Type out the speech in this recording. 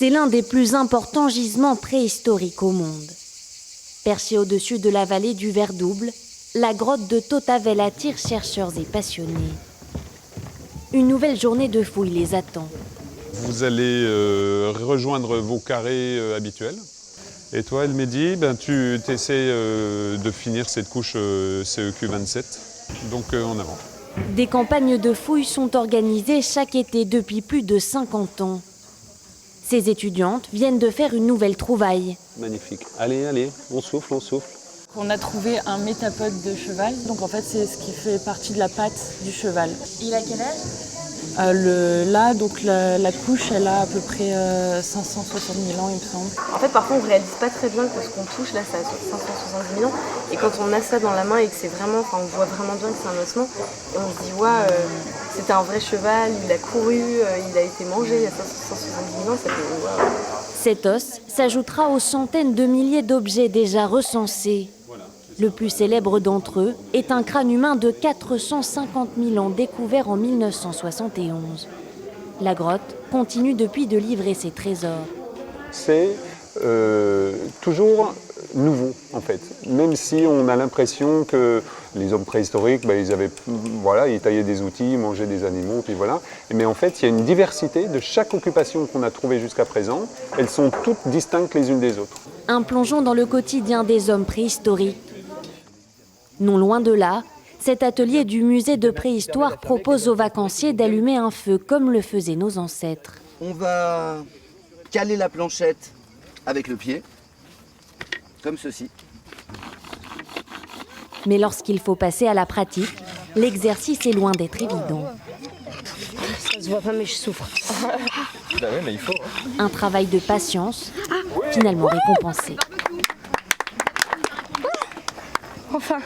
C'est l'un des plus importants gisements préhistoriques au monde. Perché au-dessus de la vallée du Verdouble, la grotte de Tautavel attire chercheurs et passionnés. Une nouvelle journée de fouilles les attend. Vous allez rejoindre vos carrés habituels. Et toi, El Mehdi, tu essaies de finir cette couche CEQ27. Donc en avant. Des campagnes de fouilles sont organisées chaque été depuis plus de 50 ans. Ces étudiantes viennent de faire une nouvelle trouvaille. Magnifique. Allez, on souffle, on souffle. On a trouvé un métapode de cheval, donc en fait c'est ce qui fait partie de la patte du cheval. Il a quel âge La couche, elle a à peu près 560 000 ans, il me semble. En fait, parfois, on ne réalise pas très bien que ce qu'on touche, là, ça a 570 000 ans. Et quand on a ça dans la main et que c'est vraiment, on voit vraiment bien que c'est un ossement, et on se dit, c'était un vrai cheval, il a couru, il a été mangé il y a 570 000 ans, ça fait waouh. Cet os s'ajoutera aux centaines de milliers d'objets déjà recensés. Le plus célèbre d'entre eux est un crâne humain de 450 000 ans découvert en 1971. La grotte continue depuis de livrer ses trésors. C'est toujours nouveau en fait. Même si on a l'impression que les hommes préhistoriques, ils taillaient des outils, ils mangeaient des animaux, puis voilà. Mais en fait, il y a une diversité de chaque occupation qu'on a trouvée jusqu'à présent. Elles sont toutes distinctes les unes des autres. Un plongeon dans le quotidien des hommes préhistoriques. Non loin de là, cet atelier du musée de préhistoire propose aux vacanciers d'allumer un feu comme le faisaient nos ancêtres. On va caler la planchette avec le pied, comme ceci. Mais lorsqu'il faut passer à la pratique, l'exercice est loin d'être évident. Ça se voit pas, mais je souffre. Bah oui, mais il faut. Un travail de patience, finalement récompensé. Enfin.